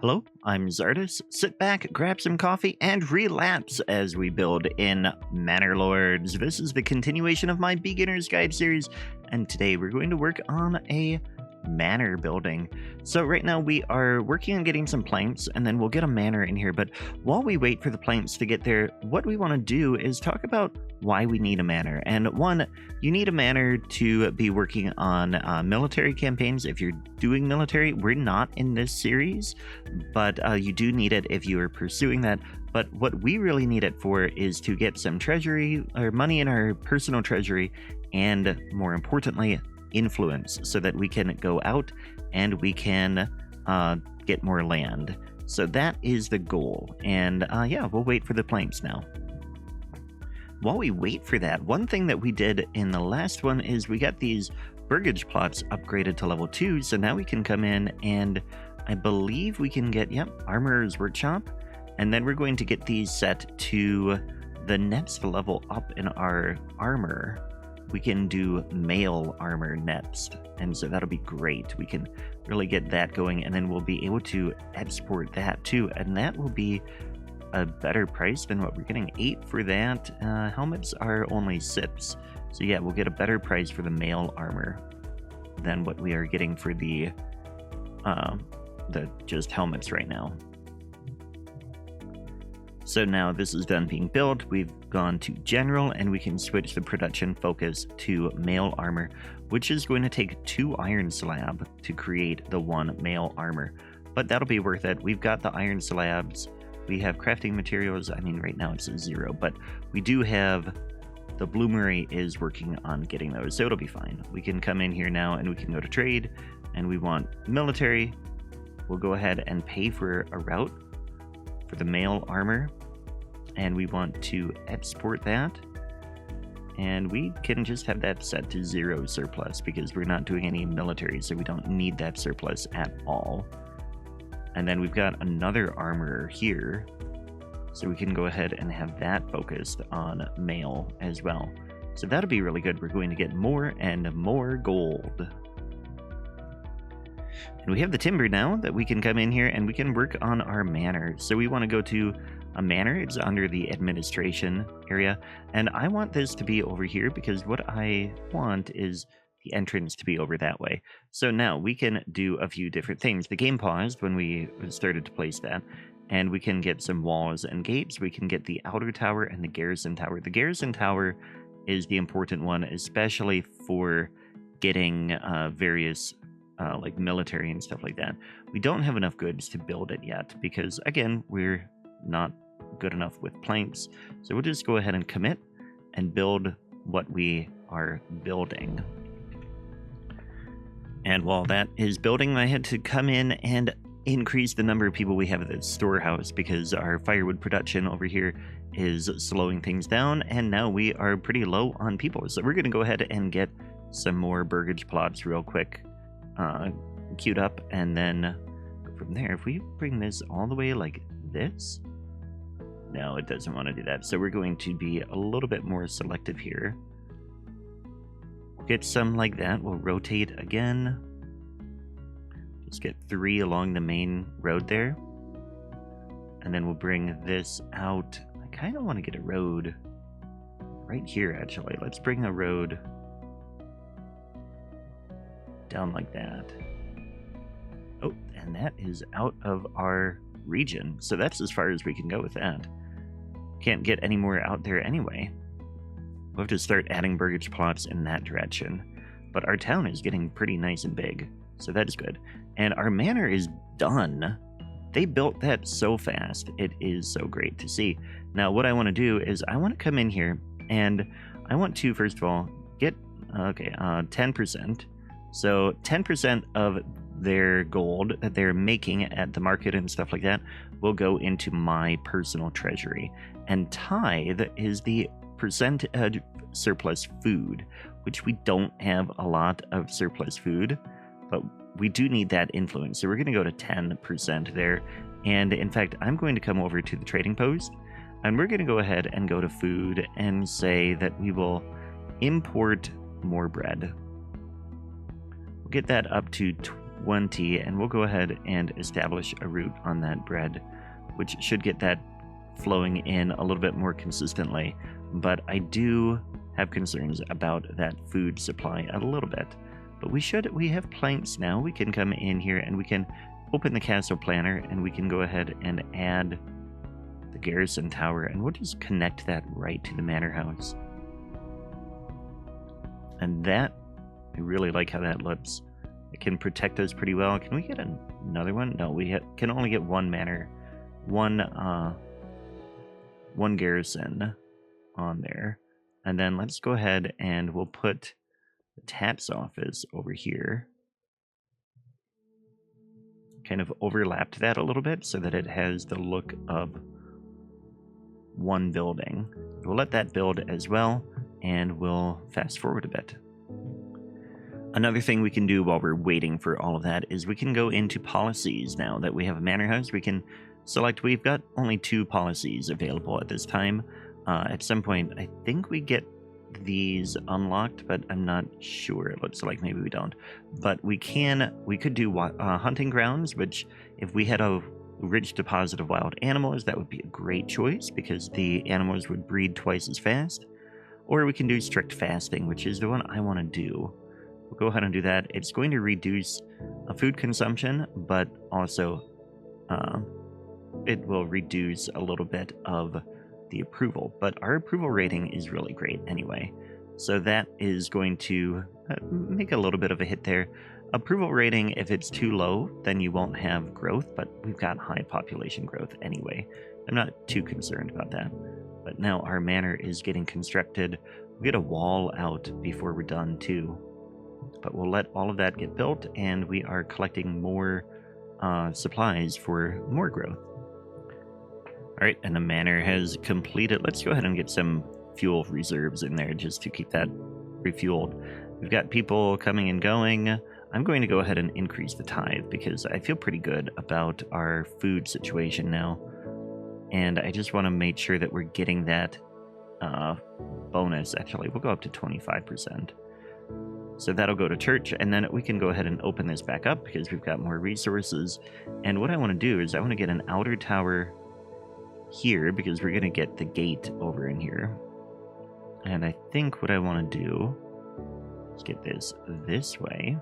Hello, I'm Czardus. Sit back, grab some coffee, and relapse as we build in Manor Lords. This is the continuation of my Beginner's Guide series, and today we're going to work on a manor building. So right now we are working on getting some planks, and then we'll get a manor in here. But while we wait for the planks to get there, what we want to do is talk about why we need a manor. And one, you need a manor to be working on military campaigns. If you're doing military, we're not in this series, but you do need it if you are pursuing that. But what we really need it for is to get some treasury or money in our personal treasury, and more importantly, influence, so that we can go out and we can get more land. So that is the goal. And yeah, we'll wait for the planks now. While we wait for that, one thing that we did in the last one is we got these burgage plots upgraded to level 2, so now we can come in and I believe we can get, Armorer's Workshop, and then we're going to get these set to the next level up in our armor. We can do mail armor next, and so that'll be great. We can really get that going, and then we'll be able to export that too, and that will be a better price than what we're getting. 8 for that. Helmets are only 6, so yeah, we'll get a better price for the mail armor than what we are getting for the just helmets right now. So now this is done being built, we've gone to general, and we can switch the production focus to mail armor, which is going to take 2 iron slab to create the 1 mail armor, but that'll be worth it. We've got the iron slabs, we have crafting materials. I mean, right now it's a 0, but we do have the Bloomery is working on getting those, so it'll be fine. We can come in here now and we can go to trade, and we want military. We'll go ahead and pay for a route for the mail armor, and we want to export that, and we can just have that set to 0 surplus because we're not doing any military, so we don't need that surplus at all. And then we've got another armorer here, so we can go ahead and have that focused on mail as well. So that'll be really good. We're going to get more and more gold. And we have the timber now that we can come in here and we can work on our manor. So we want to go to a manor. It's under the administration area, and I want this to be over here because what I want is the entrance to be over that way. So now we can do a few different things. The game paused when we started to place that, and we can get some walls and gates. We can get the outer tower and the garrison tower. The garrison tower is the important one, especially for getting various like military and stuff like that. We don't have enough goods to build it yet because, again, we're not good enough with planks. So we'll just go ahead and commit and build what we are building. And while that is building, I had to come in and increase the number of people we have at the storehouse because our firewood production over here is slowing things down, and now we are pretty low on people. So we're going to go ahead and get some more burgage plots real quick queued up, and then from there, if we bring this all the way like this, no, it doesn't want to do that. So we're going to be a little bit more selective here. Get some like that. We'll rotate again. Just get 3 along the main road there. And then we'll bring this out. I kind of want to get a road right here, actually. Let's bring a road down like that. Oh, and that is out of our region. So that's as far as we can go with that. Can't get any more out there anyway. We'll have to start adding burgage plots in that direction. But our town is getting pretty nice and big, so that is good. And our manor is done. They built that so fast. It is so great to see. Now, what I want to do is I want to come in here, and I want to, first of all, get, 10%. So 10% of their gold that they're making at the market and stuff like that will go into my personal treasury. And tithe is the percent surplus food, which we don't have a lot of surplus food, but we do need that influence. So we're going to go to 10% there. And in fact, I'm going to come over to the trading post, and we're going to go ahead and go to food and say that we will import more bread. We'll get that up to 1 tea, and we'll go ahead and establish a route on that bread, which should get that flowing in a little bit more consistently. But I do have concerns about that food supply a little bit. But we have planks now. We can come in here and we can open the castle planner, and we can go ahead and add the garrison tower, and we'll just connect that right to the manor house. And that, I really like how that looks. It can protect us pretty well. Can we get another one? No, we can only get one manor, one garrison on there. And then let's go ahead and we'll put the tax office over here. Kind of overlapped that a little bit so that it has the look of one building. We'll let that build as well, and we'll fast forward a bit. Another thing we can do while we're waiting for all of that is we can go into policies. Now that we have a manor house, we can select. We've got only 2 policies available at this time. At some point, I think we get these unlocked, but I'm not sure. It looks like maybe we don't. But we could do hunting grounds, which if we had a rich deposit of wild animals, that would be a great choice because the animals would breed twice as fast. Or we can do strict fasting, which is the one I want to do. We'll go ahead and do that. It's going to reduce food consumption, but also it will reduce a little bit of the approval. But our approval rating is really great anyway. So that is going to make a little bit of a hit there. Approval rating, if it's too low, then you won't have growth, but we've got high population growth anyway. I'm not too concerned about that. But now our manor is getting constructed. We'll get a wall out before we're done too. But we'll let all of that get built, and we are collecting more supplies for more growth. Alright, and the manor has completed. Let's go ahead and get some fuel reserves in there just to keep that refueled. We've got people coming and going. I'm going to go ahead and increase the tithe because I feel pretty good about our food situation now. And I just want to make sure that we're getting that bonus. Actually, we'll go up to 25%. So that'll go to church, and then we can go ahead and open this back up because we've got more resources. And what I want to do is I want to get an outer tower here because we're going to get the gate over in here. And I think what I want to do is get this way.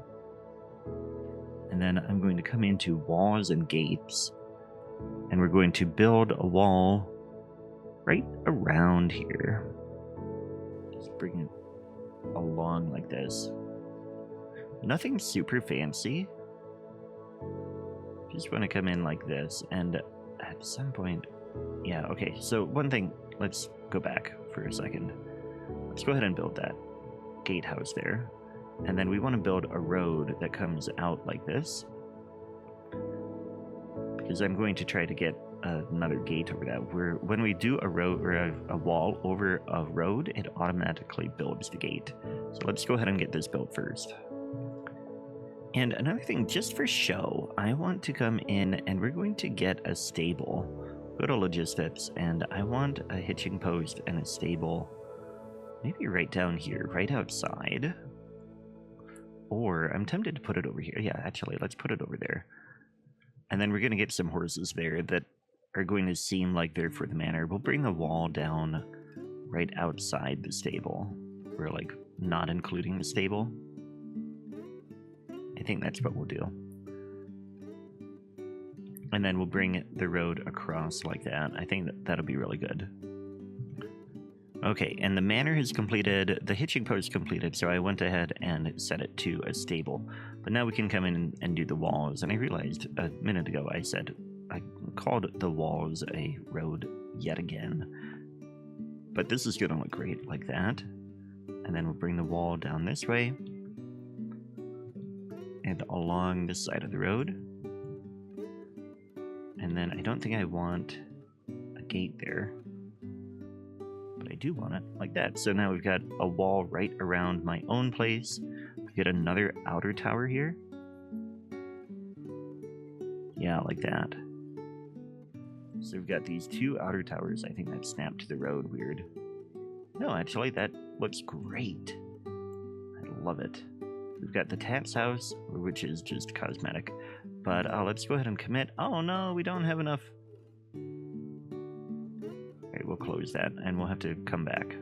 And then I'm going to come into walls and gates. And we're going to build a wall right around here. Just bring it along like this. Nothing super fancy. Just want to come in like this. And at some point... Yeah, okay. So one thing, let's go back for a second. Let's go ahead and build that gatehouse there. And then we want to build a road that comes out like this. Because I'm going to try to get another gate over that. When we do a road or a wall over a road, it automatically builds the gate. So let's go ahead and get this built first. And another thing, just for show, I want to come in and we're going to get a stable. Go to logistics, and I want a hitching post and a stable. Maybe right down here, right outside. Or I'm tempted to put it over here. Yeah, actually, let's put it over there. And then we're going to get some horses there that are going to seem like they're for the manor. We'll bring the wall down right outside the stable. We're like not including the stable. I think that's what we'll do. And then we'll bring the road across like that. I think that'll be really good. Okay, and the manor is completed. The hitching post completed, so I went ahead and set it to a stable. But now we can come in and do the walls. And I realized a minute ago I called the walls a road yet again. But this is going to look great like that. And then we'll bring the wall down this way. And along this side of the road. And then I don't think I want a gate there. But I do want it like that. So now we've got a wall right around my own place. We get another outer tower here. Yeah, like that. So we've got these 2 outer towers. I think that snapped to the road weird. No, actually, that looks great. I love it. We've got the Taps house, which is just cosmetic. But let's go ahead and commit. Oh no, we don't have enough. Alright, we'll close that, and we'll have to come back.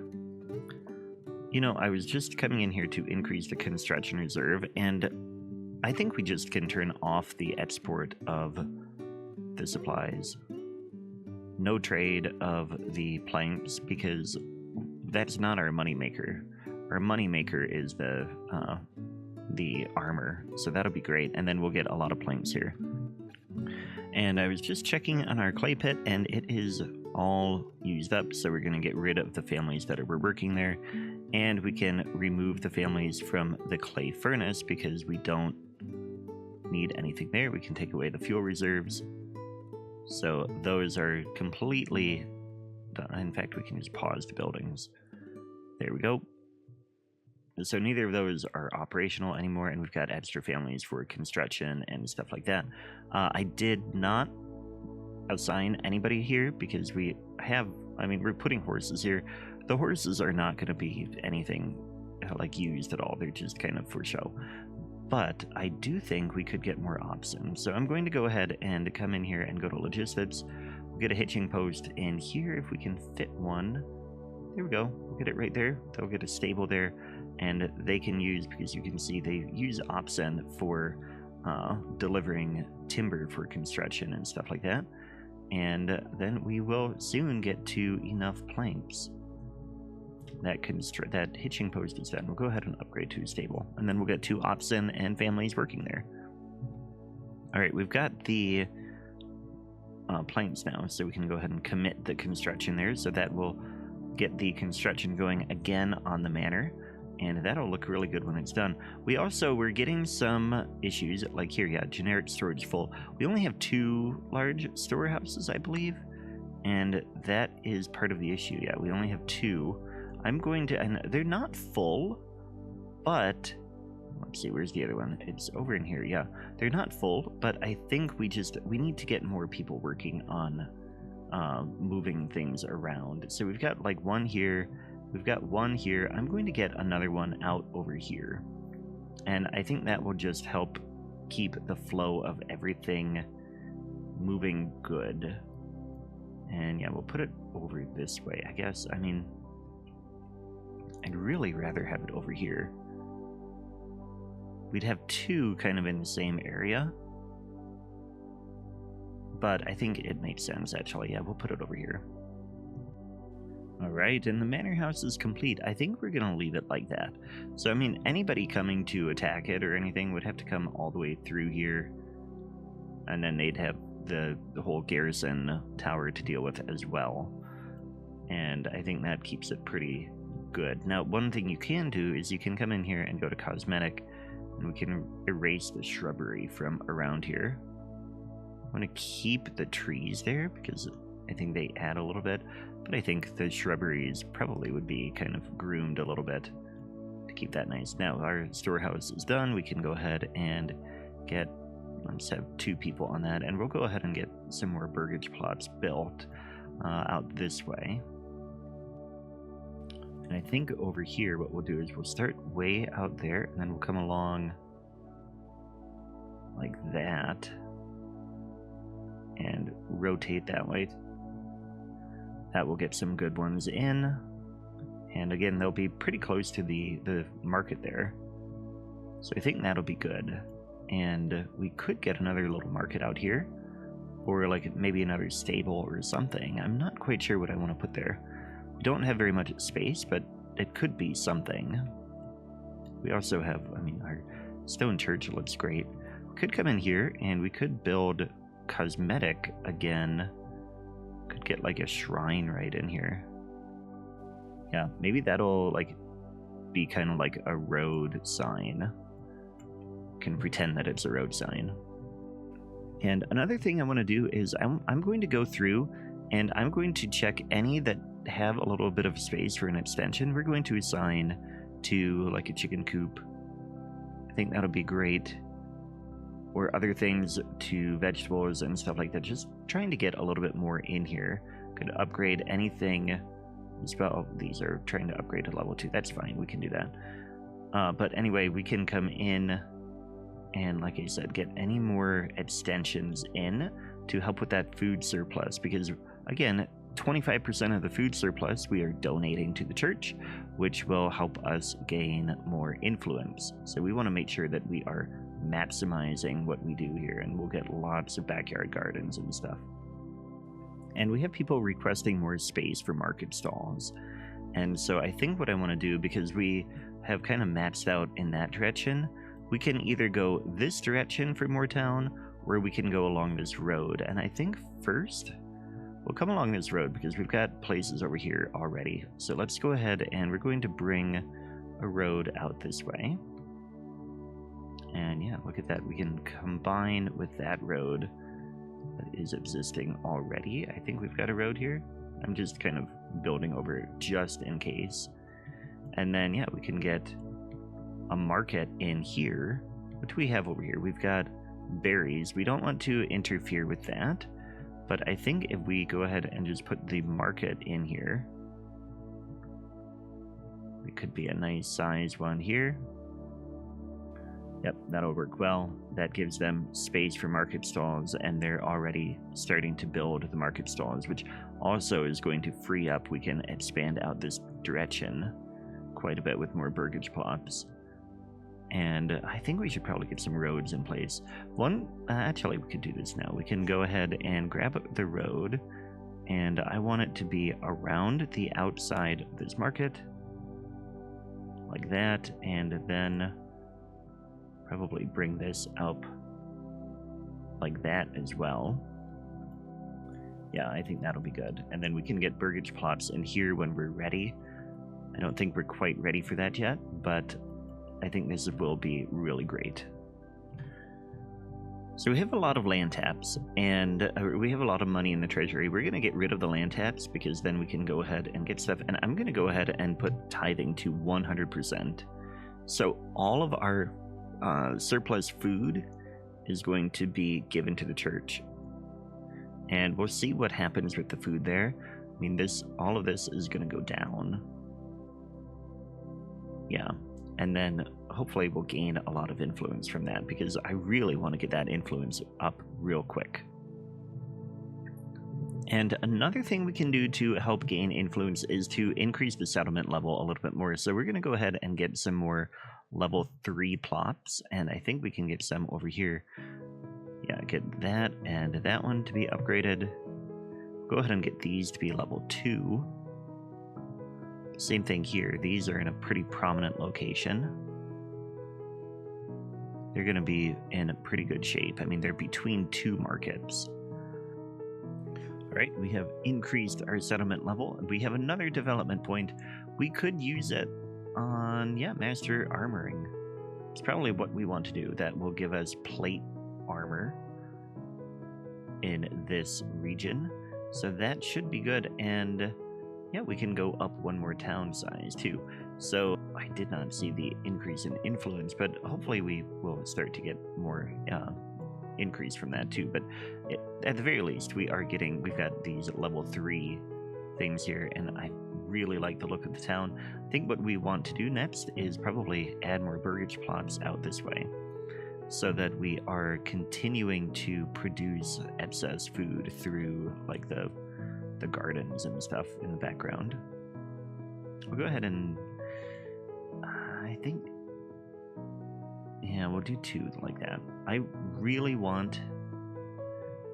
You know, I was just coming in here to increase the construction reserve, and I think we just can turn off the export of the supplies. No trade of the planks, because that's not our moneymaker. Our moneymaker is the armor, so that'll be great, and then we'll get a lot of planks here. And I was just checking on our clay pit, and it is all used up, so we're going to get rid of the families that were working there, and we can remove the families from the clay furnace because we don't need anything there. We can take away the fuel reserves, so those are completely done. In fact, we can just pause the buildings. There we go. So neither of those are operational anymore, and we've got extra families for construction and stuff like that. I did not assign anybody here because we have, I mean, we're putting horses here. The horses are not going to be anything like used at all. They're just kind of for show. But I do think we could get more oxen. So I'm going to go ahead and come in here and go to logistics. We'll get a hitching post in here if we can fit one. There we go. We'll get it right there. They'll get a stable there. And they can use, because you can see they use oxen for delivering timber for construction and stuff like that. And then we will soon get to enough planks. That hitching post is done. We'll go ahead and upgrade to stable, and then we'll get 2 oxen and families working there. All right, we've got the planks now, so we can go ahead and commit the construction there. So that will get the construction going again on the manor, and that'll look really good when it's done. We're getting some issues, like here, yeah, generic storage full. We only have 2 large storehouses, I believe, and that is part of the issue. Yeah, we only have 2. I'm going to, and they're not full, but let's see, where's the other one? It's over in here. Yeah, they're not full, but I think we need to get more people working on moving things around. So we've got like 1 here, we've got 1 here. I'm going to get another one out over here, and I think that will just help keep the flow of everything moving good. And yeah, we'll put it over this way, I guess. I mean, I'd really rather have it over here. We'd have 2 kind of in the same area, but I think it makes sense, actually. Yeah, we'll put it over here. Alright, and the manor house is complete. I think we're going to leave it like that. So, I mean, anybody coming to attack it or anything would have to come all the way through here, and then they'd have the whole garrison tower to deal with as well. And I think that keeps it pretty good. Now, one thing you can do is you can come in here and go to Cosmetic, and we can erase the shrubbery from around here. I want to keep the trees there because I think they add a little bit, but I think the shrubberies probably would be kind of groomed a little bit to keep that nice. Now, our storehouse is done. We can go ahead and get, let's have 2 people on that, and we'll go ahead and get some more burgage plots built out this way. And I think over here what we'll do is we'll start way out there, and then we'll come along like that and rotate that way. That will get some good ones in, and again, they'll be pretty close to the market there, so I think that'll be good. And we could get another little market out here, or like maybe another stable or something. I'm not quite sure what I want to put there. We don't have very much space, but it could be something. We also have, I mean, our stone church looks great. We could come in here and we could build Cosmetic again. Could get like a shrine right in here. Yeah, maybe that'll like be kind of like a road sign. Can pretend that it's a road sign. And another thing I want to do is I'm going to go through and I'm going to check any that have a little bit of space for an extension. We're going to assign to like a chicken coop. I think that'll be great. Or other things to vegetables and stuff like that. Just trying to get a little bit more in here. Could upgrade anything. Well, these are trying to upgrade to level 2. That's fine. We can do that. But anyway, we can come in and, like I said, get any more extensions in to help with that food surplus, because again, 25% of the food surplus we are donating to the church, which will help us gain more influence. So we want to make sure that we are maximizing what we do here, and we'll get lots of backyard gardens and stuff. And we have people requesting more space for market stalls. And so I think what I want to do, because we have kind of maxed out in that direction, we can either go this direction for more town, or we can go along this road. And I think first we'll come along this road because we've got places over here already. So let's go ahead and we're going to bring a road out this way. And yeah, look at that. We can combine with that road that is existing already. I think we've got a road here. I'm just kind of building over it just in case. And then yeah, we can get a market in here. What do we have over here? We've got berries. We don't want to interfere with that, but I think if we go ahead and just put the market in here, it could be a nice size one here. Yep, that'll work well. That gives them space for market stalls, and they're already starting to build the market stalls, which also is going to free up. We can expand out this direction quite a bit with more burgage plots. And I think we should probably get some roads in place. Actually, we could do this now. We can go ahead and grab the road, and I want it to be around the outside of this market, like that, and then probably bring this up like that as well. Yeah, I think that'll be good. And then we can get burgage plots in here when we're ready. I don't think we're quite ready for that yet, but I think this will be really great. So we have a lot of land taps, and we have a lot of money in the treasury. We're going to get rid of the land taps because then we can go ahead and get stuff. And I'm going to go ahead and put tithing to 100%. So all of our surplus food is going to be given to the church. And we'll see what happens with the food there. I mean, all of this is going to go down. Yeah. And then hopefully we'll gain a lot of influence from that, because I really want to get that influence up real quick. And another thing we can do to help gain influence is to increase the settlement level a little bit more. So we're going to go ahead and get some more level 3 plots, and I think we can get some over here. Yeah, get that and that one to be upgraded. Go ahead and get these to be level 2. Same thing here. These are in a pretty prominent location. They're going to be in a pretty good shape. I mean, they're between 2 markets. All right, we have increased our settlement level. We have another development point. We could use it on, yeah, master armoring. It's probably what we want to do. That will give us plate armor in this region. So that should be good. And yeah, we can go up one more town size too. So I did not see the increase in influence, but hopefully we will start to get more increase from that too. But at the very least, we've got these level 3 things here, and I really like the look of the town. I think what we want to do next is probably add more burgage plots out this way, so that we are continuing to produce excess food through like the gardens and stuff in the background. We'll go ahead and I think, yeah, we'll do 2 like that. I really want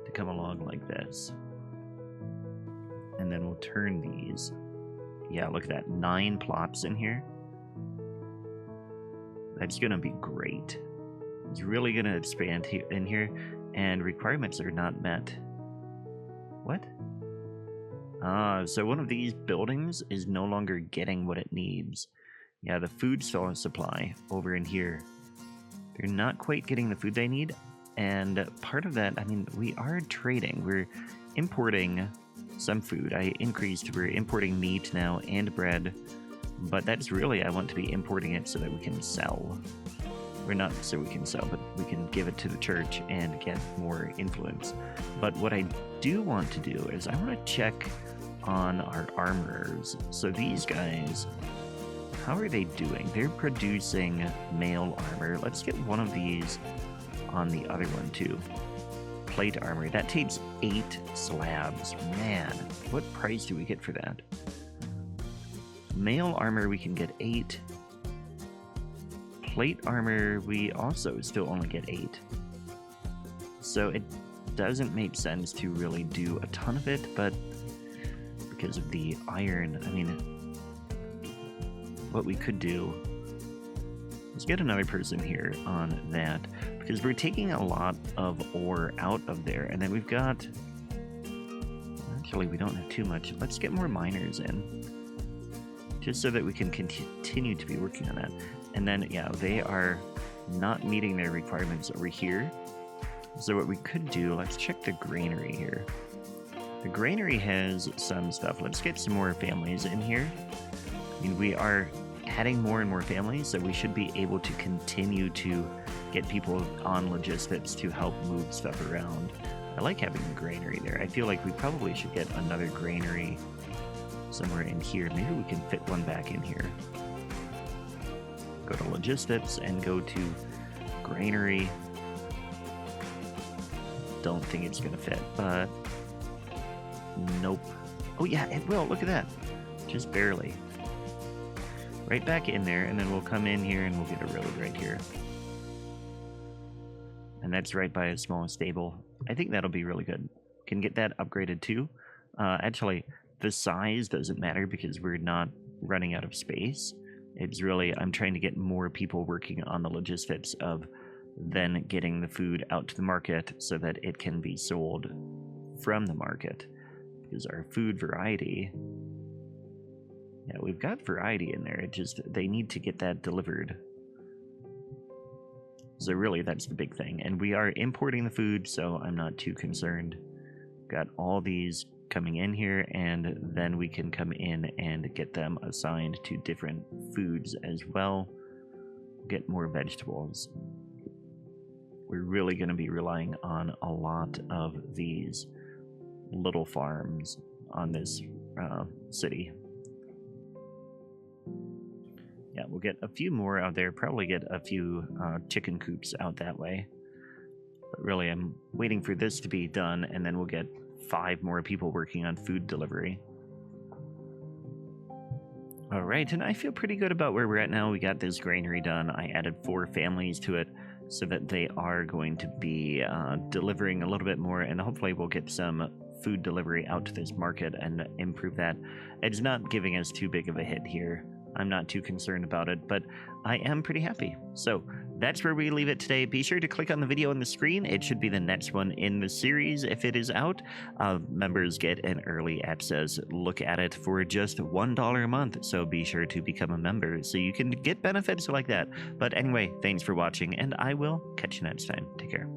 to come along like this, and then we'll turn these. Yeah, look at that, 9 plots in here. That's gonna be great. It's really gonna expand in here, and requirements are not met. What? So one of these buildings is no longer getting what it needs. Yeah, the food supply over in here, they're not quite getting the food they need. And part of that, I mean, we are trading. We're importing some food. We're importing meat now and bread. But that's really, I want to be importing it so that we can sell. Or not so we can sell, but we can give it to the church and get more influence. But what I do want to do is I want to check on our armorers. So these guys, how are they doing? They're producing mail armor. Let's get one of these on the other one too. Plate armor. That takes 8 slabs. Man, what price do we get for that? Mail armor, we can get 8. Plate armor, we also still only get 8. So it doesn't make sense to really do a ton of it, but because of the iron, I mean, what we could do is get another person here on that, because we're taking a lot of ore out of there, and then we've got, actually we don't have too much. Let's get more miners in, just so that we can continue to be working on that. And then, yeah, they are not meeting their requirements over here. So what we could do, let's check the granary here. The granary has some stuff. Let's get some more families in here. I mean, we are adding more and more families, so we should be able to continue to get people on logistics to help move stuff around. I like having the granary there. I feel like we probably should get another granary somewhere in here. Maybe we can fit one back in here. Go to logistics and go to granary. Don't think it's gonna fit, but nope. Oh yeah, it will. Look at that. Just barely. Right back in there, and then we'll come in here and we'll get a road right here. And that's right by a small stable. I think that'll be really good. Can get that upgraded too. Actually, the size doesn't matter because we're not running out of space. It's really, I'm trying to get more people working on the logistics of then getting the food out to the market so that it can be sold from the market. Because our food variety, yeah, we've got variety in there. It just, they need to get that delivered. So really, that's the big thing. And we are importing the food, so I'm not too concerned. Got all these coming in here, and then we can come in and get them assigned to different foods as well. Get more vegetables. We're really going to be relying on a lot of these little farms on this city. Yeah, we'll get a few more out there, probably get a few chicken coops out that way. But really, I'm waiting for this to be done, and then we'll get 5 more people working on food delivery. All right, and I feel pretty good about where we're at now. We got this granary done. I added 4 families to it so that they are going to be delivering a little bit more, and hopefully we'll get some food delivery out to this market and improve that. It's not giving us too big of a hit here. I'm not too concerned about it, but I am pretty happy. So that's where we leave it today. Be sure to click on the video on the screen. It should be the next one in the series if it is out. Members get an early access look at it for just $1 a month. So be sure to become a member so you can get benefits like that. But anyway, thanks for watching, and I will catch you next time. Take care.